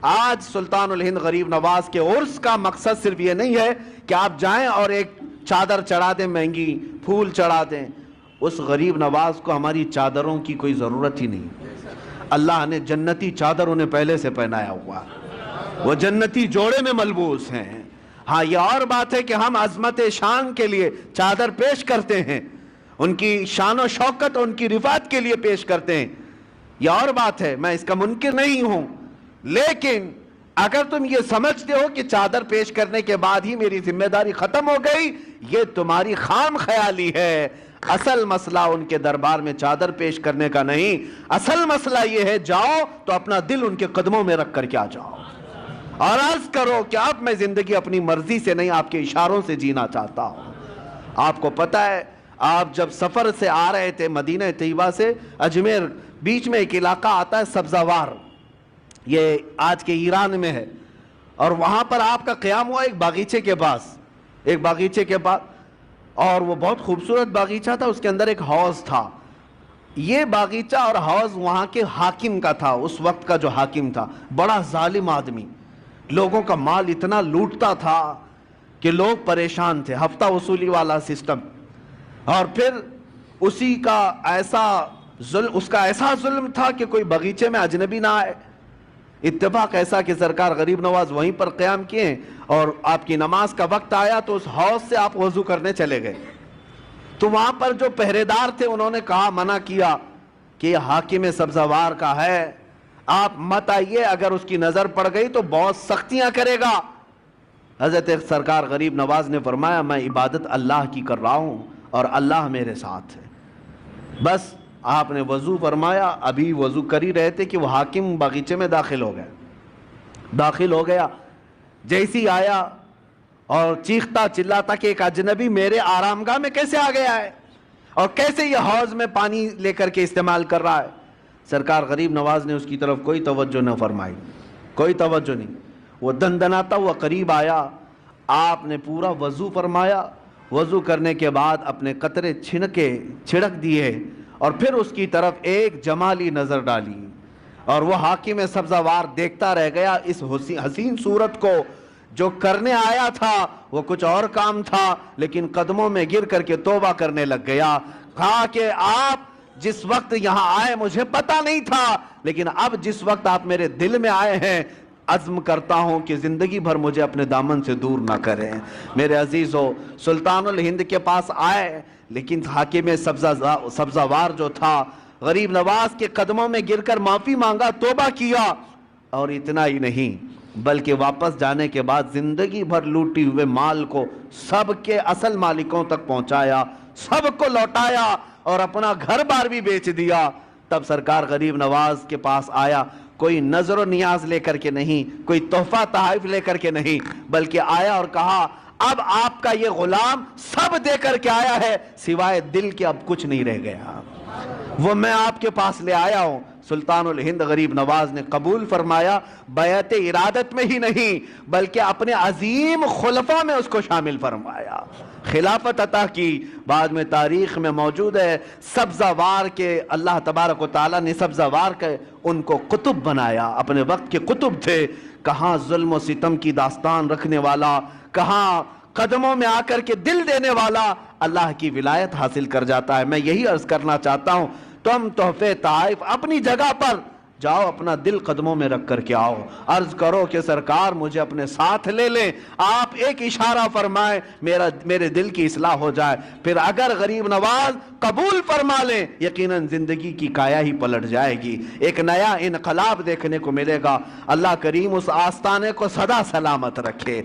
آج سلطان الہند غریب نواز کے عرس کا مقصد صرف یہ نہیں ہے کہ آپ جائیں اور ایک چادر چڑھا دیں مہنگی، پھول چڑھا دیں. اس غریب نواز کو ہماری چادروں کی کوئی ضرورت ہی نہیں. اللہ نے جنتی چادر انہیں پہلے سے پہنایا ہوا، وہ جنتی جوڑے میں ملبوس ہیں. ہاں یہ اور بات ہے کہ ہم عظمت شان کے لیے چادر پیش کرتے ہیں، ان کی شان و شوکت ان کی رفعت کے لیے پیش کرتے ہیں، یہ اور بات ہے، میں اس کا منکر نہیں ہوں. لیکن اگر تم یہ سمجھتے ہو کہ چادر پیش کرنے کے بعد ہی میری ذمہ داری ختم ہو گئی، یہ تمہاری خام خیالی ہے. اصل مسئلہ ان کے دربار میں چادر پیش کرنے کا نہیں، اصل مسئلہ یہ ہے جاؤ تو اپنا دل ان کے قدموں میں رکھ کر کے آ جاؤ اور عرض کرو کہ اب میں زندگی اپنی مرضی سے نہیں، آپ کے اشاروں سے جینا چاہتا ہوں. آپ کو پتہ ہے آپ جب سفر سے آ رہے تھے مدینہ طیبہ سے اجمیر، بیچ میں ایک علاقہ آتا ہے سبزوار، یہ آج کے ایران میں ہے، اور وہاں پر آپ کا قیام ہوا ایک باغیچے کے پاس، اور وہ بہت خوبصورت باغیچہ تھا، اس کے اندر ایک حوض تھا. یہ باغیچہ اور حوض وہاں کے حاکم کا تھا، اس وقت کا جو حاکم تھا، بڑا ظالم آدمی، لوگوں کا مال اتنا لوٹتا تھا کہ لوگ پریشان تھے، ہفتہ وصولی والا سسٹم. اور پھر اس کا ایسا ظلم تھا کہ کوئی باغیچے میں اجنبی نہ آئے. اتفاق ایسا کہ سرکار غریب نواز وہیں پر قیام کیے اور آپ کی نماز کا وقت آیا تو اس حوض سے آپ وضو کرنے چلے گئے. تو وہاں پر جو پہرے دار تھے انہوں نے کہا، منع کیا کہ یہ حاکم سبزوار کا ہے، آپ مت آئیے، اگر اس کی نظر پڑ گئی تو بہت سختیاں کرے گا. حضرت سرکار غریب نواز نے فرمایا، میں عبادت اللہ کی کر رہا ہوں اور اللہ میرے ساتھ ہے. بس آپ نے وضو فرمایا، ابھی وضو کر ہی رہے تھے کہ وہ حاکم باغیچے میں داخل ہو گیا. جیسی آیا اور چیختا چلاتا کہ ایک اجنبی میرے آرام گاہ میں کیسے آ گیا ہے اور کیسے یہ حوض میں پانی لے کر کے استعمال کر رہا ہے. سرکار غریب نواز نے اس کی طرف کوئی توجہ نہ فرمائی، کوئی توجہ نہیں. وہ دندناتا ہوا قریب آیا، آپ نے پورا وضو فرمایا، وضو کرنے کے بعد اپنے قطرے چھڑک دیے اور پھر اس کی طرف ایک جمالی نظر ڈالی، اور وہ حاکم سبزوار دیکھتا رہ گیا اس حسین صورت کو. جو کرنے آیا تھا وہ کچھ اور کام تھا، لیکن قدموں میں گر کر کے توبہ کرنے لگ گیا. کہا کہ آپ جس وقت یہاں آئے مجھے پتا نہیں تھا، لیکن اب جس وقت آپ میرے دل میں آئے ہیں عزم کرتا ہوں کہ زندگی بھر مجھے اپنے دامن سے دور نہ کریں. میرے عزیزو، سلطان الہند کے پاس آئے، لیکن حاکم سبزوار جو تھا غریب نواز کے قدموں میں گر کر معافی مانگا، توبہ کیا، اور اتنا ہی نہیں بلکہ واپس جانے کے بعد زندگی بھر لوٹی ہوئے مال کو سب کے اصل مالکوں تک پہنچایا، سب کو لوٹایا اور اپنا گھر بار بھی بیچ دیا. تب سرکار غریب نواز کے پاس آیا، کوئی نظر و نیاز لے کر کے نہیں، کوئی تحفہ تحائف لے کر کے نہیں، بلکہ آیا اور کہا، اب آپ کا یہ غلام سب دے کر کے آیا ہے، سوائے دل کے اب کچھ نہیں رہ گیا، وہ میں آپ کے پاس لے آیا ہوں. سلطان الہند غریب نواز نے قبول فرمایا، بیعت ارادت میں ہی نہیں بلکہ اپنے عظیم خلفاء میں اس کو شامل فرمایا، خلافت عطا کی. بعد میں تاریخ میں موجود ہے سبزوار کے اللہ تبارک و تعالیٰ نے سبزوار کے ان کو قطب بنایا، اپنے وقت کے قطب تھے. کہاں ظلم و ستم کی داستان رکھنے والا، کہاں قدموں میں آ کر کے دل دینے والا اللہ کی ولایت حاصل کر جاتا ہے. میں یہی عرض کرنا چاہتا ہوں، تم تحفے تحائف اپنی جگہ پر جاؤ، اپنا دل قدموں میں رکھ کر کے آؤ، عرض کرو کہ سرکار مجھے اپنے ساتھ لے لیں، آپ ایک اشارہ فرمائیں میرے دل کی اصلاح ہو جائے. پھر اگر غریب نواز قبول فرما لیں، یقیناً زندگی کی کایا ہی پلٹ جائے گی، ایک نیا انقلاب دیکھنے کو ملے گا. اللہ کریم اس آستانے کو سدا سلامت رکھے.